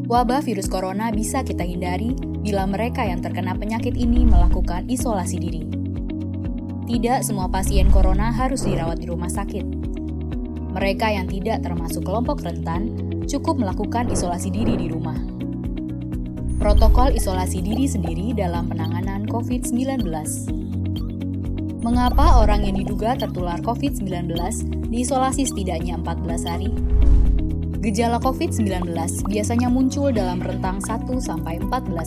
Wabah virus corona bisa kita hindari bila mereka yang terkena penyakit ini melakukan isolasi diri. Tidak semua pasien corona harus dirawat di rumah sakit. Mereka yang tidak termasuk kelompok rentan cukup melakukan isolasi diri di rumah. Protokol isolasi diri sendiri dalam penanganan COVID-19. Mengapa orang yang diduga tertular COVID-19 diisolasi setidaknya 14 hari? Gejala COVID-19 biasanya muncul dalam rentang 1-14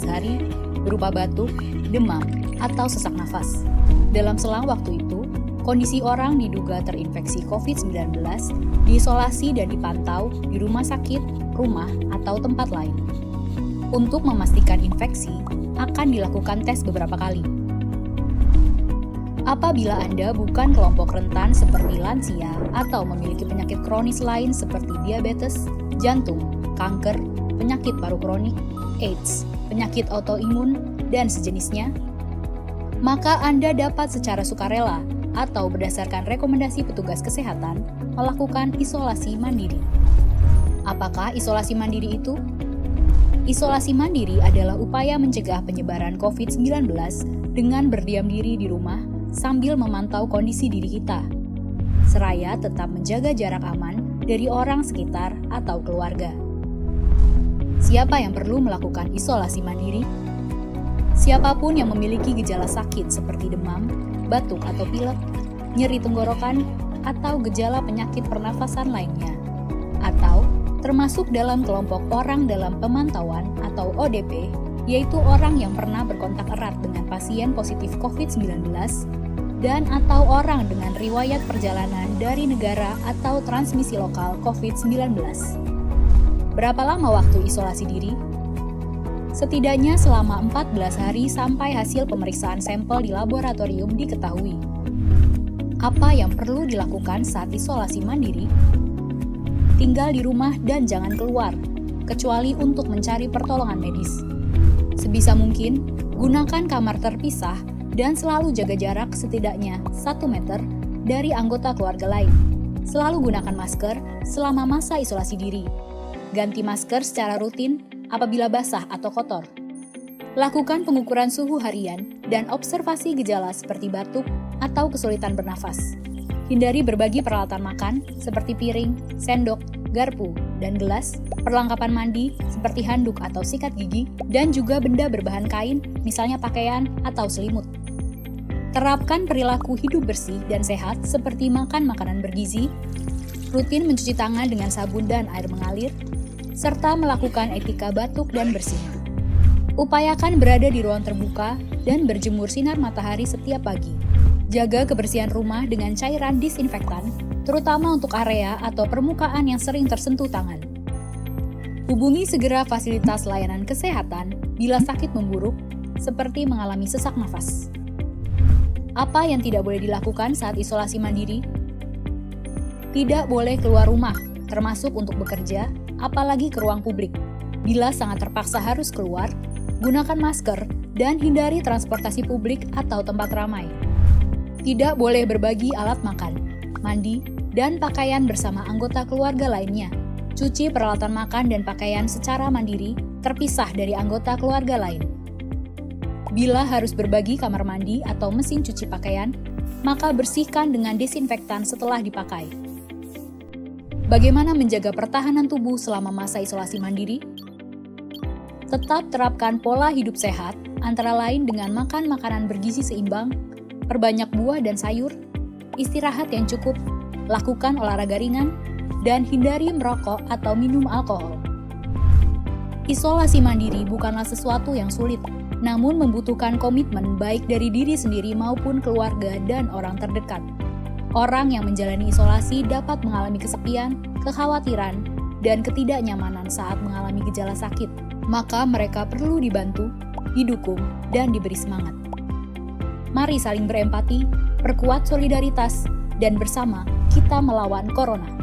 hari berupa batuk, demam, atau sesak nafas. Dalam selang waktu itu, kondisi orang diduga terinfeksi COVID-19 diisolasi dan dipantau di rumah sakit, rumah, atau tempat lain. Untuk memastikan infeksi, akan dilakukan tes beberapa kali. Apabila Anda bukan kelompok rentan seperti lansia atau memiliki penyakit kronis lain seperti diabetes, jantung, kanker, penyakit paru kronik, AIDS, penyakit autoimun, dan sejenisnya, maka Anda dapat secara sukarela atau berdasarkan rekomendasi petugas kesehatan melakukan isolasi mandiri. Apakah isolasi mandiri itu? Isolasi mandiri adalah upaya mencegah penyebaran COVID-19 dengan berdiam diri di rumah sambil memantau kondisi diri kita, seraya tetap menjaga jarak aman dari orang sekitar atau keluarga. Siapa yang perlu melakukan isolasi mandiri? Siapapun yang memiliki gejala sakit seperti demam, batuk atau pilek, nyeri tenggorokan, atau gejala penyakit pernafasan lainnya, atau termasuk dalam kelompok orang dalam pemantauan atau ODP, yaitu orang yang pernah berkontak erat dengan pasien positif COVID-19 dan atau orang dengan riwayat perjalanan dari negara atau transmisi lokal COVID-19. Berapa lama waktu isolasi diri? Setidaknya selama 14 hari sampai hasil pemeriksaan sampel di laboratorium diketahui. Apa yang perlu dilakukan saat isolasi mandiri? Tinggal di rumah dan jangan keluar, kecuali untuk mencari pertolongan medis. Sebisa mungkin, gunakan kamar terpisah dan selalu jaga jarak setidaknya 1 meter dari anggota keluarga lain. Selalu gunakan masker selama masa isolasi diri. Ganti masker secara rutin apabila basah atau kotor. Lakukan pengukuran suhu harian dan observasi gejala seperti batuk atau kesulitan bernafas. Hindari berbagi peralatan makan seperti piring, sendok, garpu, dan gelas, perlengkapan mandi seperti handuk atau sikat gigi, dan juga benda berbahan kain, misalnya pakaian atau selimut. Terapkan perilaku hidup bersih dan sehat seperti makan makanan bergizi, rutin mencuci tangan dengan sabun dan air mengalir, serta melakukan etika batuk dan bersih. Upayakan berada di ruang terbuka dan berjemur sinar matahari setiap pagi. Jaga kebersihan rumah dengan cairan disinfektan, terutama untuk area atau permukaan yang sering tersentuh tangan. Hubungi segera fasilitas layanan kesehatan bila sakit memburuk, seperti mengalami sesak nafas. Apa yang tidak boleh dilakukan saat isolasi mandiri? Tidak boleh keluar rumah, termasuk untuk bekerja, apalagi ke ruang publik. Bila sangat terpaksa harus keluar, gunakan masker dan hindari transportasi publik atau tempat ramai. Tidak boleh berbagi alat makan, mandi, dan pakaian bersama anggota keluarga lainnya. Cuci peralatan makan dan pakaian secara mandiri, terpisah dari anggota keluarga lain. Bila harus berbagi kamar mandi atau mesin cuci pakaian, maka bersihkan dengan desinfektan setelah dipakai. Bagaimana menjaga pertahanan tubuh selama masa isolasi mandiri? Tetap terapkan pola hidup sehat, antara lain dengan makan makanan bergizi seimbang, perbanyak buah dan sayur, istirahat yang cukup, lakukan olahraga ringan, dan hindari merokok atau minum alkohol. Isolasi mandiri bukanlah sesuatu yang sulit, namun membutuhkan komitmen baik dari diri sendiri maupun keluarga dan orang terdekat. Orang yang menjalani isolasi dapat mengalami kesepian, kekhawatiran, dan ketidaknyamanan saat mengalami gejala sakit. Maka mereka perlu dibantu, didukung, dan diberi semangat. Mari saling berempati, perkuat solidaritas, dan bersama kita melawan corona.